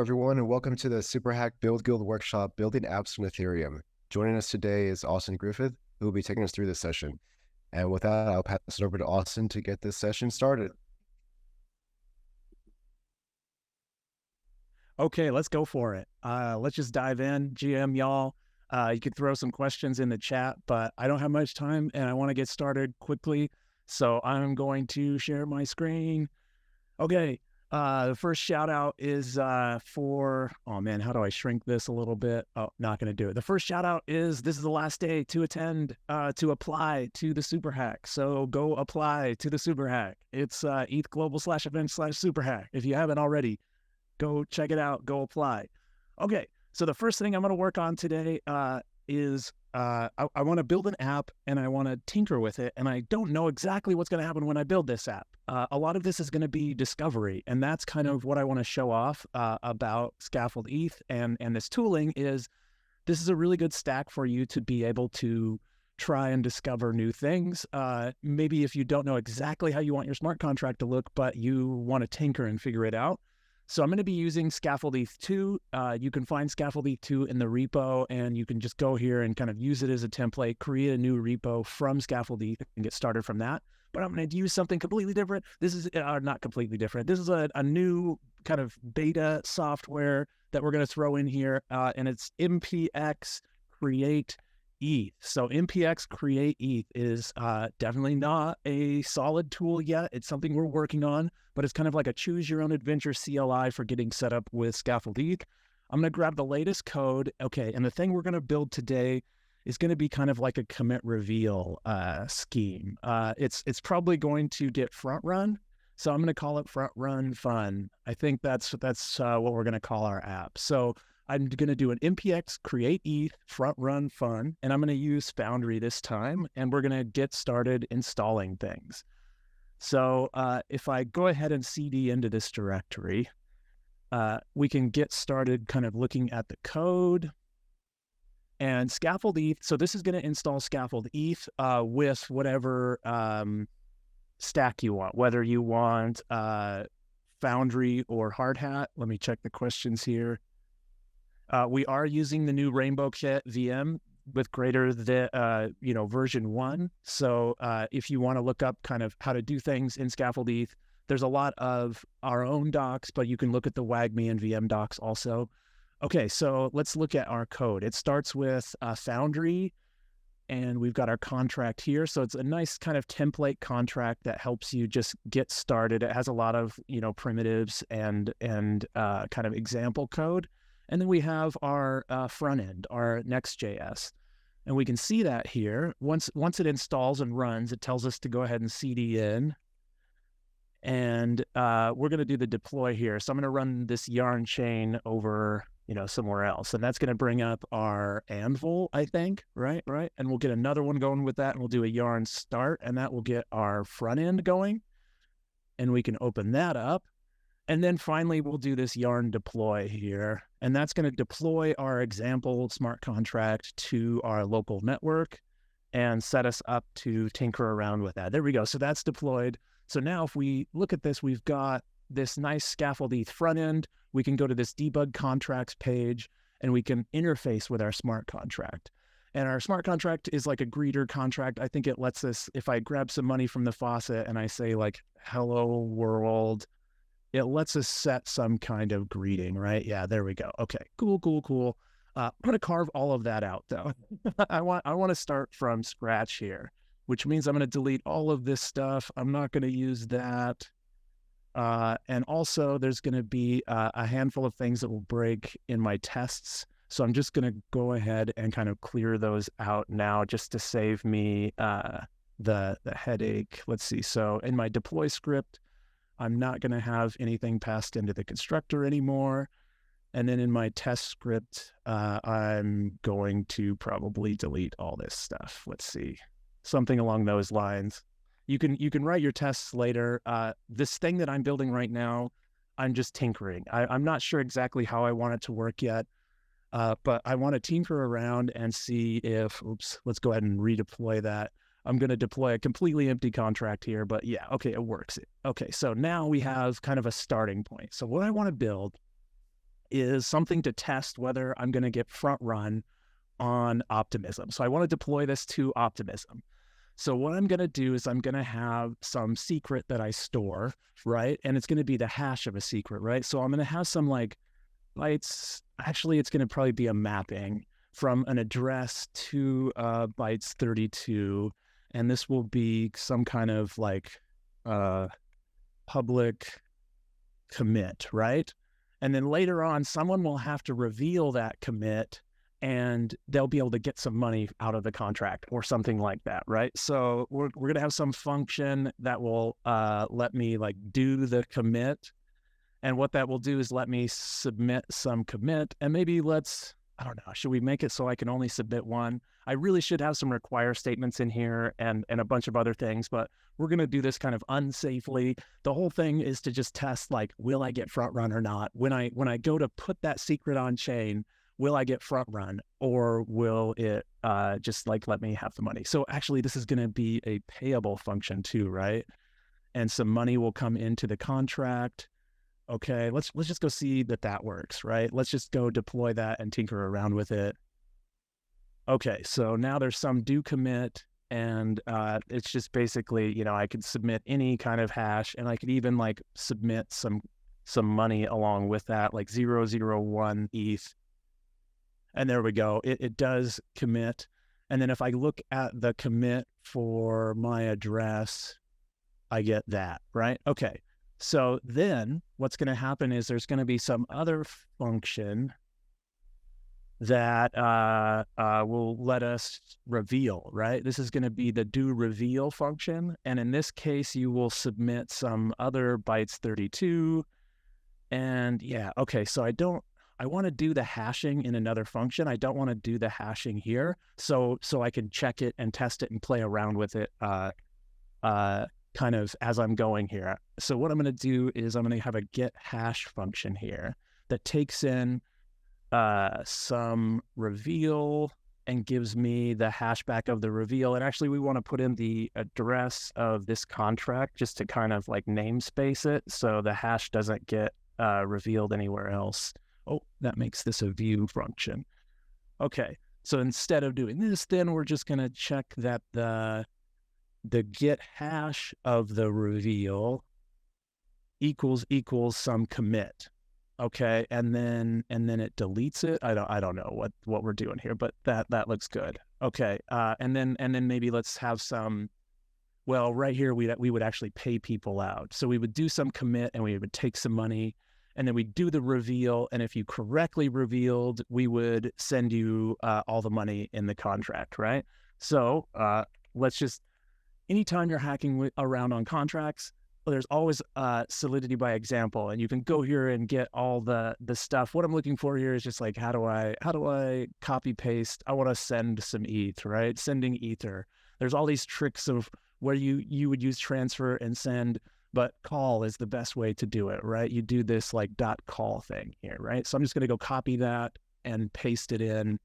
everyone, and welcome to the Superhack BuidlGuidl workshop, Building Apps from Ethereum. Joining us today is Austin Griffith, who will be taking us through this session. And with that, I'll pass it over to Austin to get this session started. Okay, let's go for it. Let's just dive in. GM, y'all, you could throw some questions in the chat, but I don't have much time and I want to get started quickly. So I'm going to share my screen. Okay, the first shout out is for, oh man, how do I shrink this a little bit? Oh, not going to do it. The first shout out is this is the last day to attend, to apply to the Superhack. So go apply to the Superhack. It's ethglobal/event/Superhack. If you haven't already, go check it out, go apply. Okay, so the first thing I'm going to work on today is I want to build an app and I want to tinker with it, and I don't know exactly what's going to happen when I build this app. A lot of this is going to be discovery, and that's kind of what I want to show off about Scaffold ETH and this tooling is this is a really good stack for you to be able to try and discover new things. Maybe if you don't know exactly how you want your smart contract to look, but you want to tinker and figure it out. So I'm going to be using Scaffold ETH2. You can find Scaffold ETH2 in the repo, and you can just go here and kind of use it as a template, create a new repo from Scaffold ETH and get started from that. But I'm going to use something completely different. This is not completely different. This is a new kind of beta software that we're going to throw in here, and it's MPX Create ETH. So MPX Create ETH is definitely not a solid tool yet. It's something we're working on, but it's kind of like a choose your own adventure CLI for getting set up with Scaffold ETH. I'm going to grab the latest code. Okay, and the thing we're going to build today is going to be kind of like a commit reveal scheme. It's probably going to get front run. So I'm going to call it front run fun. I think that's what we're going to call our app. So I'm going to do an MPX Create ETH front run fun, and I'm going to use Foundry this time, and we're going to get started installing things. So if I go ahead and CD into this directory, we can get started kind of looking at the code. And Scaffold ETH, so this is going to install Scaffold ETH with whatever stack you want, whether you want Foundry or Hard Hat. Let me check the questions here. We are using the new Rainbow Kit VM with greater than, version 1. So if you want to look up kind of how to do things in Scaffold ETH, there's a lot of our own docs, but you can look at the WAGME and VM docs also. Okay, so let's look at our code. It starts with Foundry, and we've got our contract here. So it's a nice kind of template contract that helps you just get started. It has a lot of, primitives and kind of example code. And then we have our front end, our Next.js. And we can see that here. Once it installs and runs, it tells us to go ahead and CD in. And we're going to do the deploy here. So I'm going to run this yarn chain over, somewhere else. And that's going to bring up our Anvil, I think, right? And we'll get another one going with that. And we'll do a yarn start, and that will get our front end going. And we can open that up. And then finally, we'll do this yarn deploy here. And that's going to deploy our example smart contract to our local network and set us up to tinker around with that. There we go. So that's deployed. So now if we look at this, we've got this nice Scaffold ETH front end. We can go to this debug contracts page, and we can interface with our smart contract. And our smart contract is like a greeter contract. I think it lets us, if I grab some money from the faucet and I say like, hello world, it lets us set some kind of greeting, right? Yeah, there we go. Okay, cool. I'm going to carve all of that out though. I want to start from scratch here, which means I'm going to delete all of this stuff. I'm not going to use that. And also there's going to be a handful of things that will break in my tests. So I'm just going to go ahead and kind of clear those out now just to save me the headache. Let's see. So in my deploy script, I'm not going to have anything passed into the constructor anymore. And then in my test script, I'm going to probably delete all this stuff. Let's see. Something along those lines. You can write your tests later. This thing that I'm building right now, I'm just tinkering. I'm not sure exactly how I want it to work yet, but I want to tinker around and see if, let's go ahead and redeploy that. I'm going to deploy a completely empty contract here, but yeah, okay, it works. Okay, so now we have kind of a starting point. So what I want to build is something to test whether I'm going to get front run on Optimism. So I want to deploy this to Optimism. So what I'm going to do is I'm going to have some secret that I store, right? And it's going to be the hash of a secret, right? So I'm going to have some like bytes. Actually, it's going to probably be a mapping from an address to bytes 32. And this will be some kind of like public commit, right? And then later on, someone will have to reveal that commit and they'll be able to get some money out of the contract or something like that, right? So we're going to have some function that will let me like do the commit. And what that will do is let me submit some commit. And maybe I don't know, should we make it so I can only submit one? I really should have some require statements in here and a bunch of other things, but we're going to do this kind of unsafely. The whole thing is to just test, like, will I get front run or not? When I go to put that secret on chain, will I get front run, or will it just like let me have the money? So actually this is going to be a payable function too, right? And some money will come into the contract. Okay, let's just go see that works, right? Let's just go deploy that and tinker around with it. Okay, so now there's some do commit, and it's just basically, you know, I could submit any kind of hash, and I could even like submit some money along with that, like 0.001 ETH. And there we go. It does commit. And then if I look at the commit for my address, I get that, right? Okay. So then what's going to happen is there's going to be some other function that will let us reveal, right? This is going to be the do reveal function. And in this case, you will submit some other bytes 32. And yeah, okay, so I want to do the hashing in another function. I don't want to do the hashing here. So I can check it and test it and play around with it kind of as I'm going here. So what I'm going to do is I'm going to have a get hash function here that takes in some reveal and gives me the hash back of the reveal. And actually we want to put in the address of this contract just to kind of like namespace it so the hash doesn't get revealed anywhere else. Oh, that makes this a view function. Okay, so instead of doing this, then we're just going to check that the get hash of the reveal equals some commit. Okay, and then it deletes it. I don't know what we're doing here, but that looks good. Okay, and then maybe let's have some. Well, right here we would actually pay people out. So we would do some commit and we would take some money, and then we do the reveal. And if you correctly revealed, we would send you all the money in the contract, right? So let's just. Anytime you're hacking around on contracts, there's always solidity by example, and you can go here and get all the stuff. What I'm looking for here is just like, how do I copy paste? I want to send some ETH, right? Sending Ether. There's all these tricks of where you would use transfer and send, but call is the best way to do it, right? You do this like .call thing here, right? So I'm just going to go copy that and paste it in.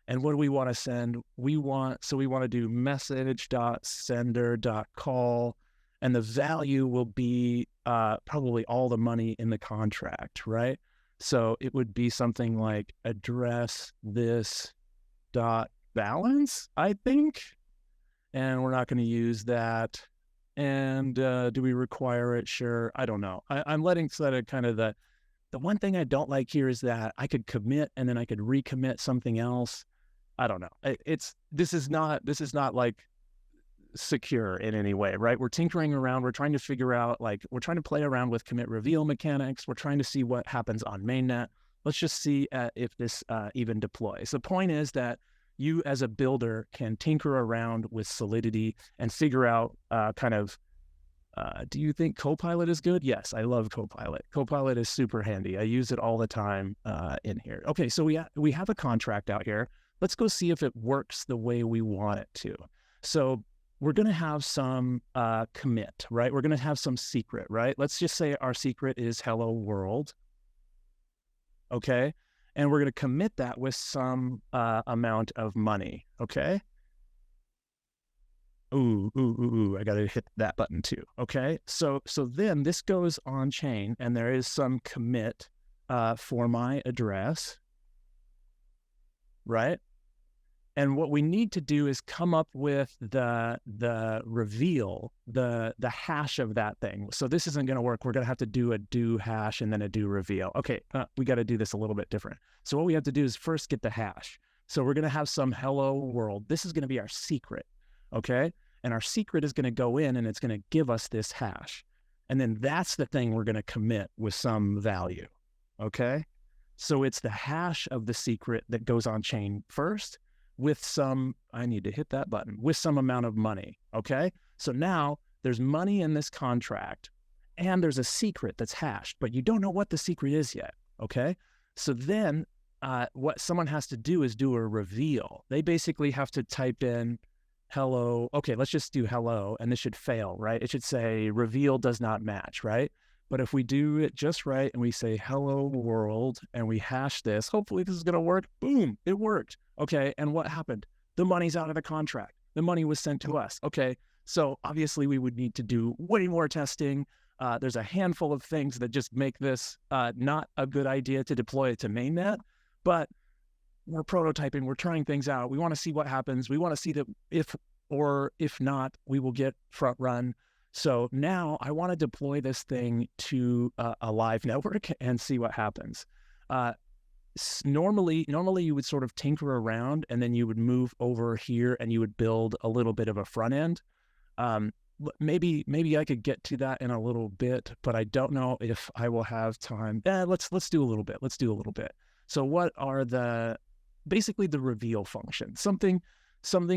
And what do we want to send? We want to do message.sender.call, and the value will be probably all the money in the contract, right? So it would be something like address this .balance, I think. And we're not going to use that. And do we require it? Sure. I don't know. I'm letting set a kind of the one thing I don't like here is that I could commit and then I could recommit something else. I don't know. This is not like secure in any way, right? We're tinkering around. We're trying to figure out, like, we're trying to play around with commit reveal mechanics. We're trying to see what happens on mainnet. Let's just see if this even deploys. The point is that you as a builder can tinker around with Solidity and figure out do you think Copilot is good? Yes, I love Copilot. Copilot is super handy. I use it all the time in here. Okay, so we have a contract out here. Let's go see if it works the way we want it to. So we're going to have some commit, right? We're going to have some secret, right? Let's just say our secret is hello world. Okay. And we're going to commit that with some amount of money. Okay. Ooh, I got to hit that button too. Okay. So then this goes on chain and there is some commit for my address, right? And what we need to do is come up with the reveal, the hash of that thing. So this isn't going to work. We're going to have to do a do hash and then a do reveal. Okay, we got to do this a little bit different. So what we have to do is first get the hash. So we're going to have some hello world. This is going to be our secret, okay? And our secret is going to go in and it's going to give us this hash. And then that's the thing we're going to commit with some value, okay? So it's the hash of the secret that goes on chain first, with some, I need to hit that button, with some amount of money, okay? So now there's money in this contract and there's a secret that's hashed, but you don't know what the secret is yet, okay? So then what someone has to do is do a reveal. They basically have to type in hello. Okay, let's just do hello, and this should fail, right? It should say reveal does not match, right? But if we do it just right and we say hello world and we hash this, hopefully this is going to work. Boom, it worked. Okay, and what happened? The money's out of the contract. The money was sent to us. Okay, so obviously we would need to do way more testing. There's a handful of things that just make this not a good idea to deploy it to mainnet, but we're prototyping, we're trying things out. We want to see what happens. We want to see that if not, we will get front run. So now I want to deploy this thing to a live network and see what happens. Normally you would sort of tinker around and then you would move over here and you would build a little bit of a front end. Maybe I could get to that in a little bit, but I don't know if I will have time. Let's do a little bit. Let's do a little bit. So what are basically the reveal function? Something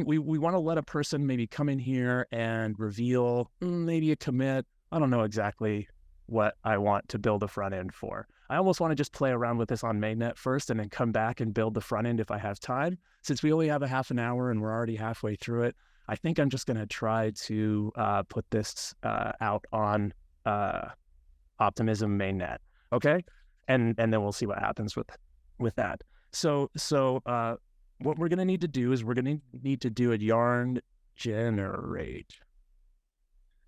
we want to let a person maybe come in here and reveal maybe a commit. I don't know exactly what I want to build a front end for. I almost want to just play around with this on mainnet first and then come back and build the front end if I have time. Since we only have a half an hour and we're already halfway through it, I think I'm just going to try to put this out on Optimism mainnet, okay? And then we'll see what happens with that. So what we're going to need to do is we're going to need to do a yarn generate.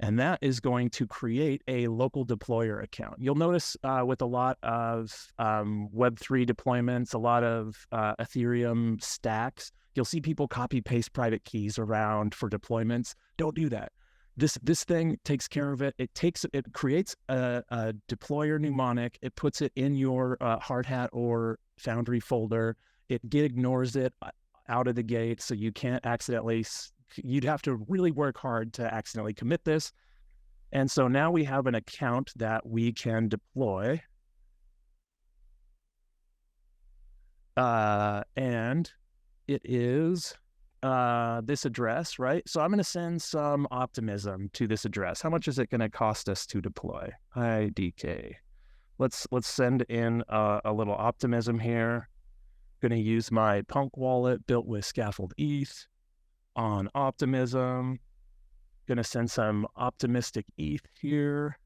And that is going to create a local deployer account. You'll notice with a lot of Web3 deployments, a lot of Ethereum stacks, you'll see people copy paste private keys around for deployments. Don't do that. This thing takes care of it. It creates a deployer mnemonic. It puts it in your Hardhat or Foundry folder. It ignores it out of the gate, so you can't accidentally. You'd have to really work hard to accidentally commit this. And so now we have an account that we can deploy. And it is this address, right? So I'm going to send some Optimism to this address. How much is it going to cost us to deploy? IDK. Let's send in a little Optimism here. Going to use my Punk wallet built with Scaffold ETH on Optimism. Going to send some optimistic ETH here.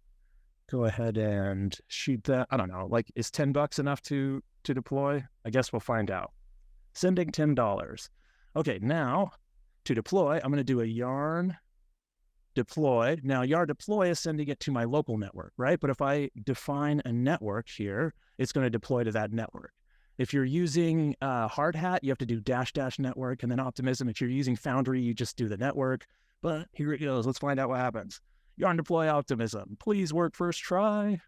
Go ahead and shoot that. I don't know, like is $10 enough to deploy? I guess we'll find out. Sending $10. Okay, now to deploy, I'm going to do a yarn deploy. Now yarn deploy is sending it to my local network, right? But if I define a network here, it's going to deploy to that network. If you're using Hardhat, you have to do -- network and then Optimism. If you're using Foundry, you just do the network. But here it goes. Let's find out what happens. Yarn deploy Optimism. Please work first try.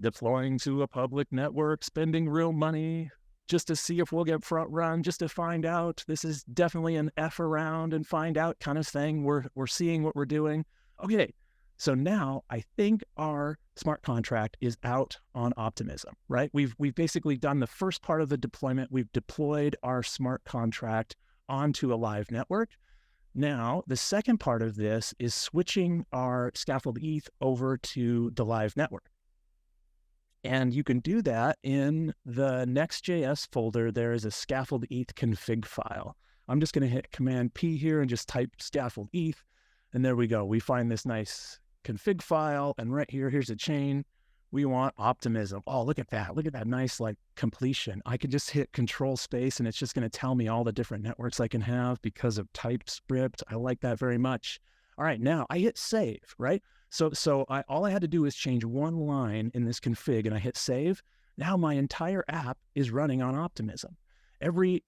Deploying to a public network, spending real money just to see if we'll get front run, just to find out. This is definitely an F around and find out kind of thing. We're seeing what we're doing. Okay. So now I think our smart contract is out on Optimism, right? We've basically done the first part of the deployment. We've deployed our smart contract onto a live network. Now, the second part of this is switching our Scaffold ETH over to the live network. And you can do that in the Next.js folder. There is a Scaffold ETH config file. I'm just going to hit Command P here and just type Scaffold ETH. And there we go. We find this nice config file, and right here, here's a chain. We want Optimism. Oh, look at that. Look at that nice like completion. I could just hit Control Space and it's just going to tell me all the different networks I can have because of TypeScript. I like that very much. All right, now I hit save, right? So all I had to do is change one line in this config and I hit save. Now my entire app is running on Optimism. Every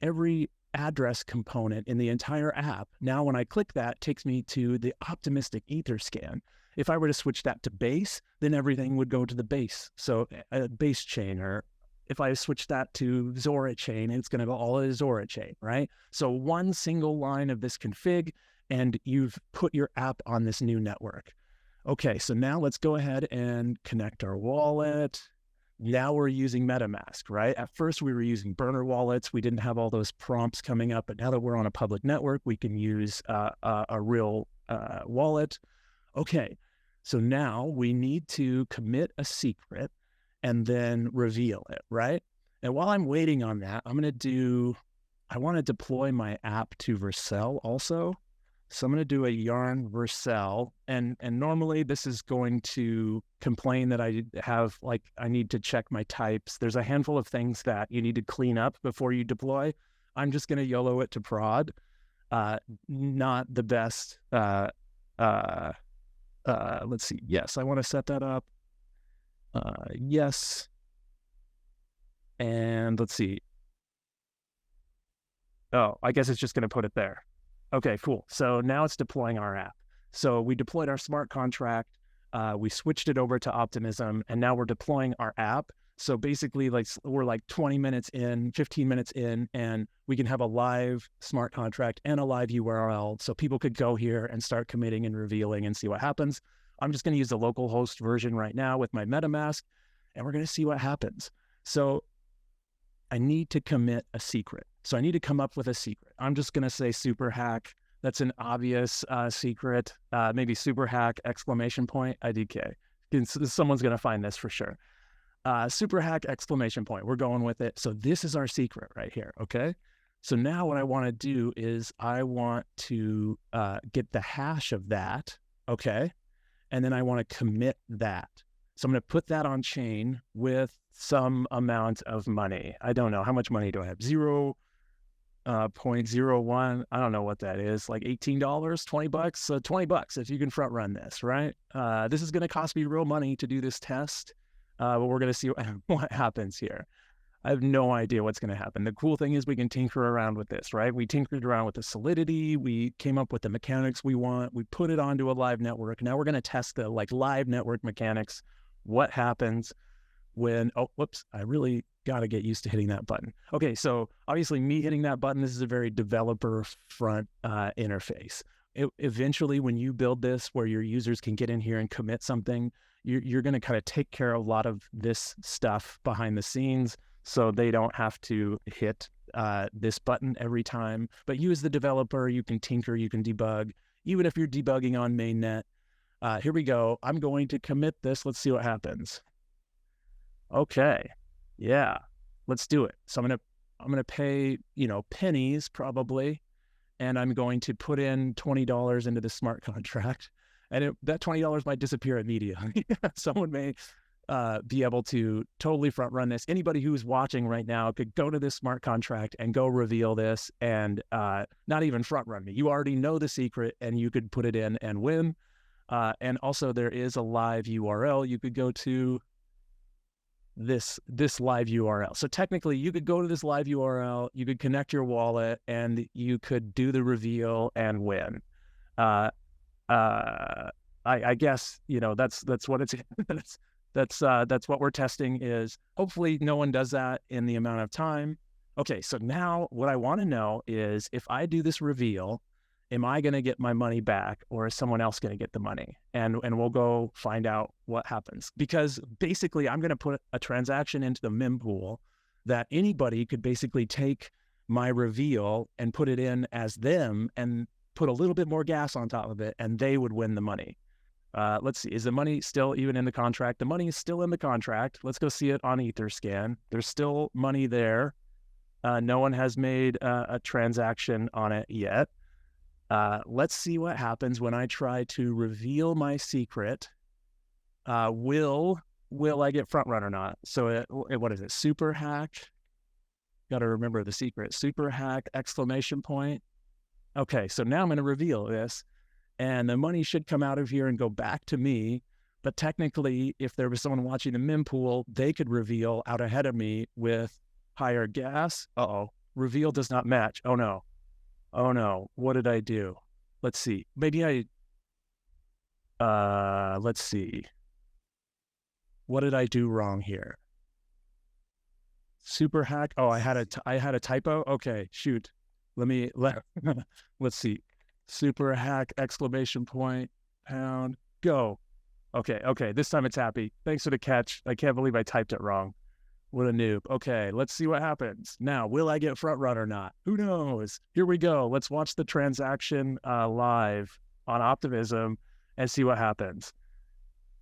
address component in the entire app, now when I click that, takes me to the optimistic Etherscan. If I were to switch that to Base, then everything would go to the Base. So a Base chain, or if I switch that to Zora chain, it's going to go all to Zora chain, right? So one single line of this config, and you've put your app on this new network. Okay, so now let's go ahead and connect our wallet. Now we're using MetaMask, right? At first we were using burner wallets. We didn't have all those prompts coming up, but now that we're on a public network, we can use a real wallet. Okay, so now we need to commit a secret and then reveal it, right? And while I'm waiting on that, I want to deploy my app to Vercel also. So I'm going to do a yarn Vercel, and normally this is going to complain that I need to check my types. There's a handful of things that you need to clean up before you deploy. I'm just going to YOLO it to prod. Not the best. Let's see. Yes, I want to set that up. Yes. And let's see. Oh, I guess it's just going to put it there. Okay, cool. So now it's deploying our app. So we deployed our smart contract, we switched it over to Optimism, and now we're deploying our app. So basically, we're like 20 minutes in, 15 minutes in, and we can have a live smart contract and a live URL, so people could go here and start committing and revealing and see what happens. I'm just going to use the local host version right now with my MetaMask, and we're going to see what happens. So I need to commit a secret. So I need to come up with a secret. I'm just going to say Superhack. That's an obvious secret. Maybe Superhack, ! IDK. Someone's going to find this for sure. Superhack, ! We're going with it. So this is our secret right here, okay? So now what I want to do is I want to get the hash of that, okay? And then I want to commit that. So I'm going to put that on chain with some amount of money. I don't know. How much money do I have? 0.01. I don't know what that is. Like $18, 20 bucks. So 20 bucks if you can front run this, right? This is going to cost me real money to do this test. But we're going to see what happens here. I have no idea what's going to happen. The cool thing is we can tinker around with this, right? We tinkered around with the solidity. We came up with the mechanics we want. We put it onto a live network. Now we're going to test the live network mechanics. What happens when, oh, whoops, I really got to get used to hitting that button. Okay, so obviously me hitting that button, this is a very developer front interface. Eventually, when you build this where your users can get in here and commit something, you're going to kind of take care of a lot of this stuff behind the scenes, so they don't have to hit this button every time. But you as the developer, you can tinker, you can debug, even if you're debugging on mainnet. Here we go. I'm going to commit this. Let's see what happens. Okay, yeah, let's do it. So I'm gonna pay, pennies probably, and I'm going to put in $20 into the smart contract, and that $20 might disappear immediately. Someone may be able to totally front run this. Anybody who's watching right now could go to this smart contract and go reveal this, and not even front run me. You already know the secret, and you could put it in and win. And also there is a live URL you could go to. This live URL. So technically you could go to this live URL, you could connect your wallet, and you could do the reveal and win. I guess, that's what it's, that's what we're testing is. Hopefully no one does that in the amount of time. Okay, so now what I want to know is if I do this reveal, am I going to get my money back, or is someone else going to get the money? And we'll go find out what happens. Because basically, I'm going to put a transaction into the mempool that anybody could basically take my reveal and put it in as them and put a little bit more gas on top of it, and they would win the money. Let's see. Is the money still even in the contract? The money is still in the contract. Let's go see it on Etherscan. There's still money there. No one has made a transaction on it yet. Let's see what happens when I try to reveal my secret. Will I get front run or not? So what is it? Superhack. Got to remember the secret. Superhack ! Okay, so now I'm going to reveal this, and the money should come out of here and go back to me. But technically, if there was someone watching the mempool, they could reveal out ahead of me with higher gas. Uh-oh, reveal does not match. Oh no. Oh no, what did I do? Let's see. Maybe let's see. What did I do wrong here? Superhack. Oh, I had a typo. Okay, shoot. Let's see. Superhack exclamation point pound go. Okay. This time it's happy. Thanks for the catch. I can't believe I typed it wrong. What a noob. Okay, let's see what happens. Now, will I get front run or not? Who knows? Here we go. Let's watch the transaction live on Optimism and see what happens.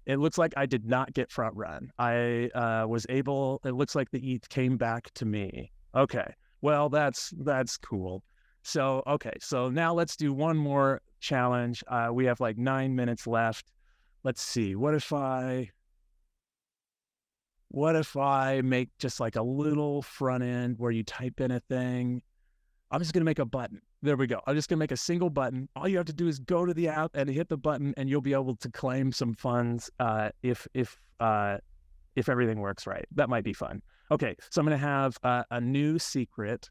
It looks like I did not get front run. I was able, it looks like the ETH came back to me. Okay, well, that's cool. So, okay, so now let's do one more challenge. We have like 9 minutes left. Let's see, what if I make just like a little front end where you type in a thing? I'm just gonna make a button. There we go. I'm just gonna make a single button. All you have to do is go to the app and hit the button, and you'll be able to claim some funds if everything works right. That might be fun. Okay, so I'm gonna have a new secret.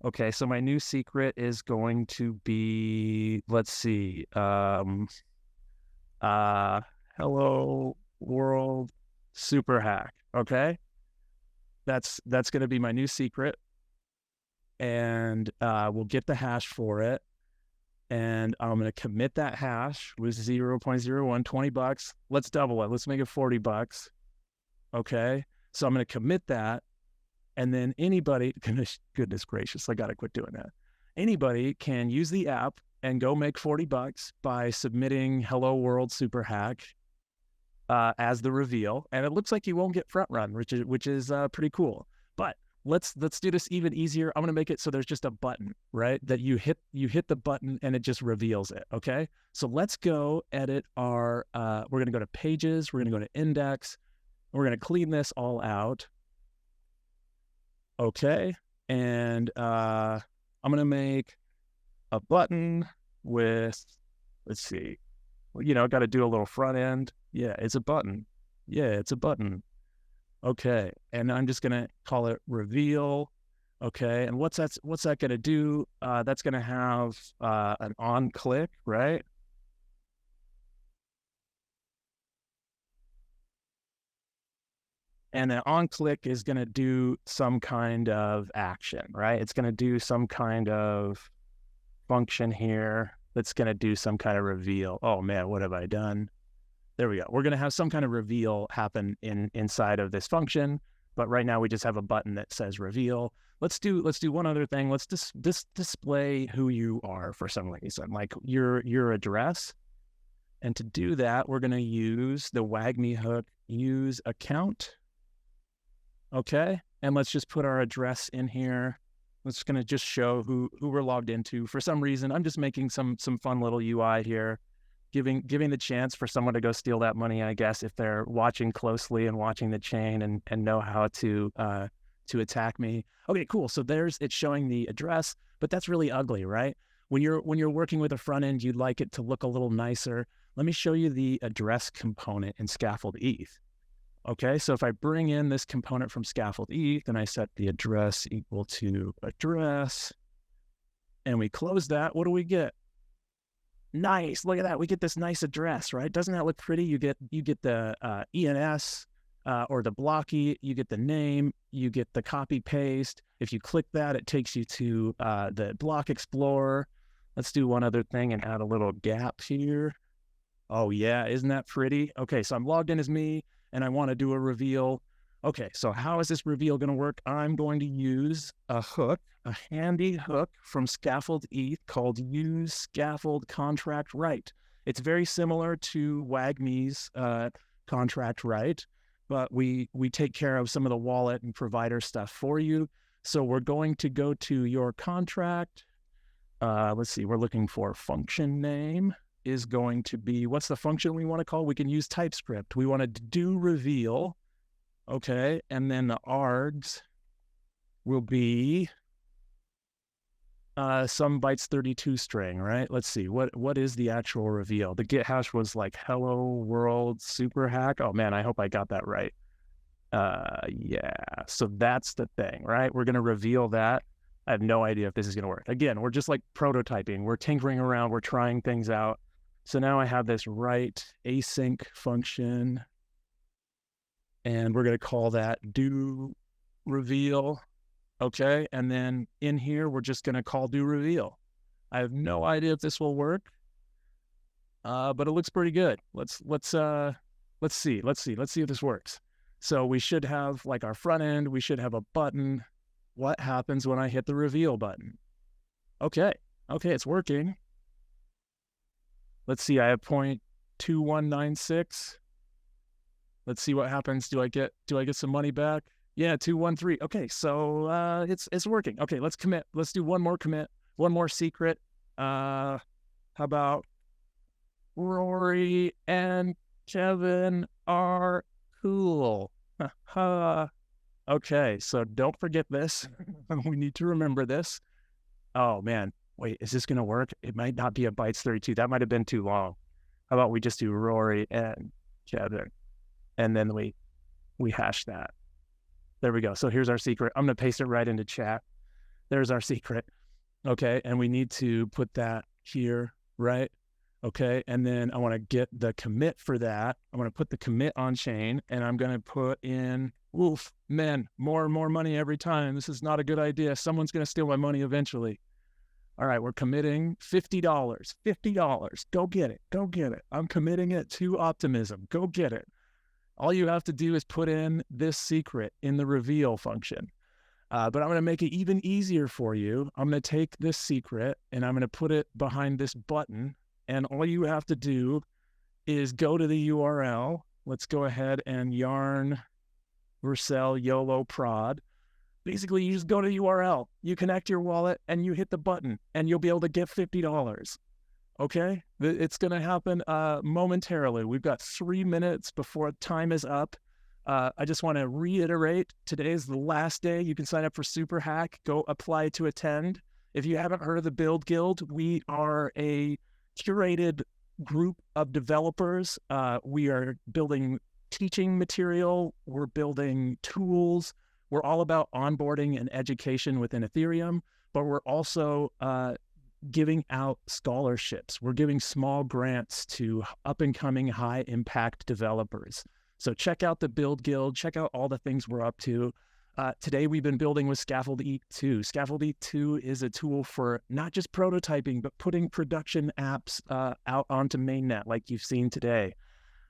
Okay, so my new secret is going to be, let's see, hello world Superhack. Okay, that's going to be my new secret, and we'll get the hash for it, and I'm going to commit that hash with 0.01, 20 bucks. Let's double it. Let's make it 40 bucks. Okay, so I'm going to commit that, and then anybody, goodness gracious, I got to quit doing that. Anybody can use the app and go make 40 bucks by submitting hello world Superhack as the reveal, and it looks like you won't get front run, which is pretty cool. But let's do this even easier. I'm gonna make it so there's just a button, right? That you hit the button and it just reveals it. Okay, so let's go edit our. We're gonna go to pages. We're gonna go to index. We're gonna clean this all out. Okay, and I'm gonna make a button with. Let's see. Well, got to do a little front end. Yeah, it's a button. Yeah, it's a button. Okay, and I'm just gonna call it reveal. Okay, and what's that gonna do? That's gonna have an on click, right? And an on click is gonna do some kind of action, right? It's gonna do some kind of function here that's gonna do some kind of reveal. Oh man, what have I done? There we go. We're going to have some kind of reveal happen inside of this function, but right now we just have a button that says reveal. Let's do one other thing. Let's display who you are for some reason, like your address. And to do that, we're going to use the WAGMI hook use account. Okay, and let's just put our address in here. It's going to just show who we're logged into. For some reason, I'm just making some fun little UI here. Giving the chance for someone to go steal that money, I guess, if they're watching closely and watching the chain and know how to attack me. Okay, cool. So it's showing the address, but that's really ugly, right? When you're working with a front end, you'd like it to look a little nicer. Let me show you the address component in Scaffold ETH. Okay, so if I bring in this component from Scaffold ETH and I set the address equal to address, and we close that, what do we get? Nice, look at that. We get this nice address, right? Doesn't that look pretty? You get the ENS or the blocky, you get the name, you get the copy paste. If you click that, it takes you to the block explorer. Let's do one other thing and add a little gap here. Oh yeah, isn't that pretty? Okay, so I'm logged in as me and I want to do a reveal. Okay, so how is this reveal going to work? I'm going to use a hook, a handy hook from Scaffold ETH called use scaffold contract write. It's very similar to WAGMI's contract write, but we take care of some of the wallet and provider stuff for you. So we're going to go to your contract. Let's see, we're looking for function name is going to be, what's the function we want to call? We can use TypeScript. We want to do reveal. Okay, and then the args will be some bytes 32 string, right? Let's see, what is the actual reveal? The get hash was like hello world Superhack. Oh man, I hope I got that right. Yeah, so that's the thing, right? We're gonna reveal that. I have no idea if this is gonna work. Again, we're just like prototyping. We're tinkering around. We're trying things out. So now I have this write async function, and we're gonna call that do reveal. Okay, and then in here, we're just gonna call do reveal. I have no idea if this will work, but it looks pretty good. Let's see if this works. So we should have like our front end, we should have a button. What happens when I hit the reveal button? Okay, it's working. Let's see, I have 0.2196. Let's see what happens. Do I get some money back? Yeah, 213. Okay, so it's working. Okay, let's commit. Let's do one more commit, one more secret. How about Rory and Kevin are cool? Okay, so don't forget this. We need to remember this. Oh man, wait, is this gonna work? It might not be a bytes 32. That might have been too long. How about we just do Rory and Kevin, and then we hash that. There we go. So here's our secret. I'm gonna paste it right into chat. There's our secret. Okay, and we need to put that here, right? Okay, and then I want to get the commit for that. I want to put the commit on chain, and I'm going to put in, oof, man, more and more money every time. This is not a good idea. Someone's going to steal my money eventually. All right, we're committing $50. $50. Go get it. Go get it. I'm committing it to Optimism. Go get it. All you have to do is put in this secret in the reveal function. But I'm going to make it even easier for you. I'm going to take this secret, and I'm going to put it behind this button. And all you have to do is go to the URL. Let's go ahead and yarn Vercel YOLO prod. Basically, you just go to the URL, you connect your wallet, and you hit the button, and you'll be able to get $50. Okay? It's going to happen momentarily. We've got 3 minutes before time is up. I just want to reiterate, today is the last day. You can sign up for Superhack. Go apply to attend. If you haven't heard of the Build Guild, we are a curated group of developers. We are building teaching material. We're building tools. We're all about onboarding and education within Ethereum, but we're also giving out scholarships. We're giving small grants to up-and-coming high-impact developers. So check out the Build Guild. Check out all the things we're up to. Today, we've been building with Scaffold E2. Scaffold E2 is a tool for not just prototyping, but putting production apps out onto mainnet like you've seen today.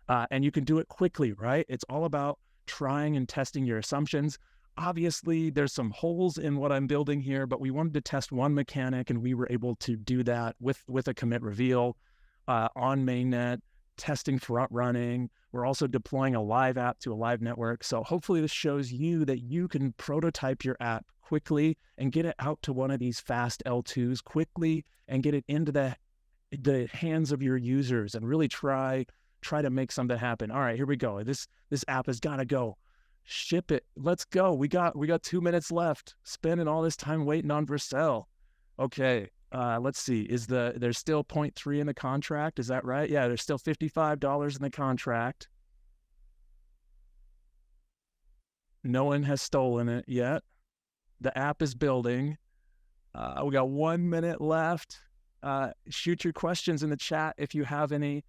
And you can do it quickly, right? It's all about trying and testing your assumptions. Obviously, there's some holes in what I'm building here, but we wanted to test one mechanic, and we were able to do that with a commit reveal on mainnet, testing front running. We're also deploying a live app to a live network. So hopefully this shows you that you can prototype your app quickly and get it out to one of these fast L2s quickly and get it into the hands of your users and really try to make something happen. All right, here we go. This app has got to go. Ship it. Let's go. We got 2 minutes left. Spending all this time waiting on Vercel. Okay. Let's see. There's still 0.3 in the contract? Is that right? Yeah, there's still $55 in the contract. No one has stolen it yet. The app is building. We got 1 minute left. Shoot your questions in the chat if you have any.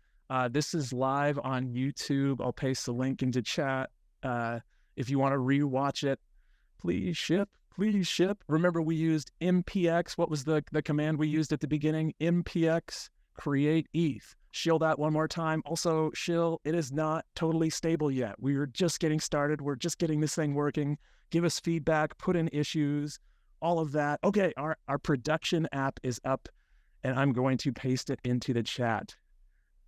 This is live on YouTube. I'll paste the link into chat. If you want to rewatch it, please ship. Please ship. Remember, we used MPX. What was the command we used at the beginning? MPX create ETH. Shill that one more time. Also, shill, it is not totally stable yet. We are just getting started. We're just getting this thing working. Give us feedback, put in issues, all of that. Okay, our production app is up, and I'm going to paste it into the chat.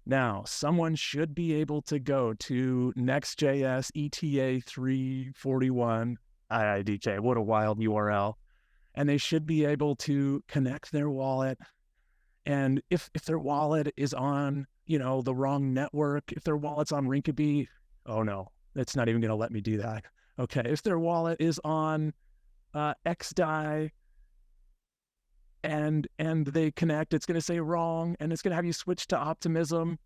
Now, someone should be able to go to Next.js ETA 341. IIDK, what a wild URL. And they should be able to connect their wallet. And if their wallet is on, the wrong network, if their wallet's on Rinkeby, oh no, it's not even going to let me do that. Okay, if their wallet is on XDAI, and they connect, it's going to say wrong, and it's going to have you switch to Optimism,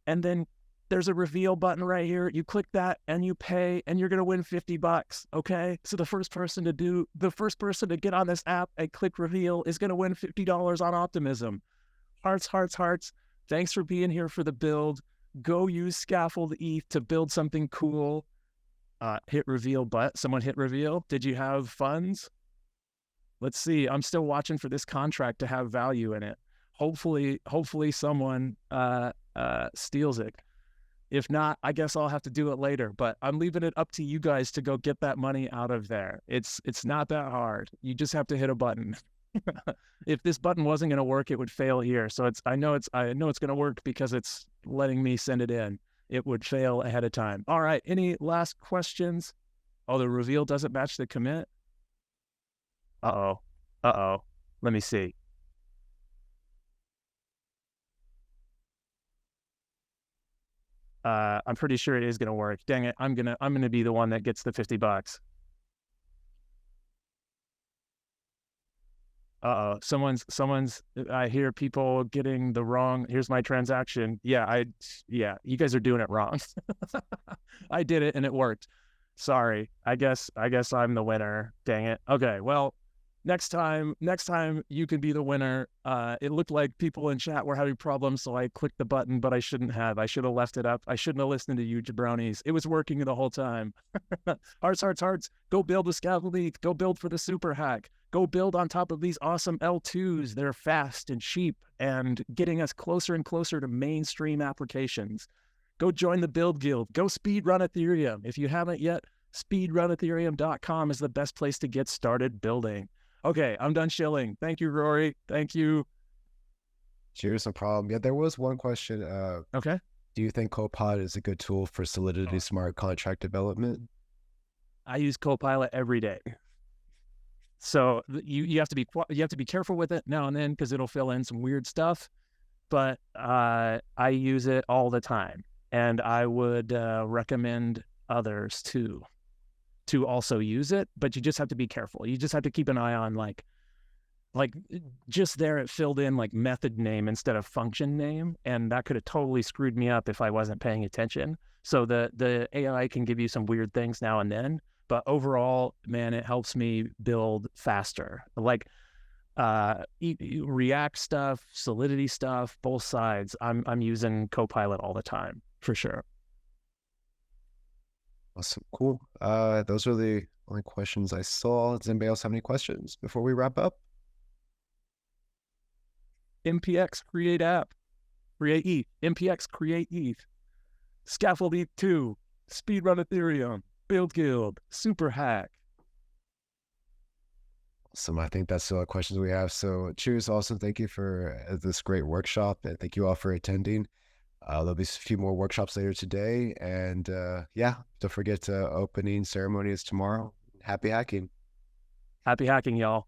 and then there's a reveal button right here. You click that and you pay, and you're going to win $50. Okay. So the first person to get on this app and click reveal is going to win $50 on Optimism. Hearts, hearts, hearts. Thanks for being here for the build. Go use Scaffold ETH to build something cool. Hit reveal, but someone hit reveal. Did you have funds? Let's see. I'm still watching for this contract to have value in it. Hopefully someone steals it. If not, I guess I'll have to do it later, but I'm leaving it up to you guys to go get that money out of there. It's not that hard. You just have to hit a button. If this button wasn't going to work, it would fail here. So I know it's going to work because it's letting me send it in. It would fail ahead of time. All right. Any last questions? Oh, the reveal doesn't match the commit. Uh-oh. Let me see. I'm pretty sure it is going to work. Dang it. I'm going to be the one that gets the $50. Someone's, I hear people getting the wrong, here's my transaction. Yeah, you guys are doing it wrong. I did it and it worked. Sorry. I guess I'm the winner. Dang it. Okay. Well, next time you can be the winner. It looked like people in chat were having problems, so I clicked the button, but I shouldn't have. I should have left it up. I shouldn't have listened to you jabronis. It was working the whole time. Hearts, hearts, hearts. Go build a Scaffold ETH. Go build for the Superhack. Go build on top of these awesome L2s. They're fast and cheap and getting us closer and closer to mainstream applications. Go join the Build Guild. Go speedrun Ethereum. If you haven't yet, speedrunethereum.com is the best place to get started building. Okay, I'm done shilling. Thank you, Rory. Thank you. Cheers, no problem. Yeah, there was one question. Okay. Do you think Copilot is a good tool for Solidity smart contract development? I use Copilot every day. So you have to be careful with it now and then because it'll fill in some weird stuff. But I use it all the time, and I would recommend others to also use it, but you just have to be careful. You just have to keep an eye on like just there it filled in like method name instead of function name, and that could have totally screwed me up if I wasn't paying attention. So the AI can give you some weird things now and then, but overall, man, it helps me build faster. Like React stuff, Solidity stuff, both sides. I'm using Copilot all the time for sure. Awesome. Cool. Those are the only questions I saw. Does anybody else have any questions before we wrap up? MPX create app, create ETH, MPX create ETH, Scaffold ETH 2, Speedrun Ethereum, BuidlGuidl, Superhack. Awesome. I think that's all the questions we have. So cheers, Austin. Thank you for this great workshop, and thank you all for attending. There'll be a few more workshops later today. And yeah, don't forget opening ceremony is tomorrow. Happy hacking. Happy hacking, y'all.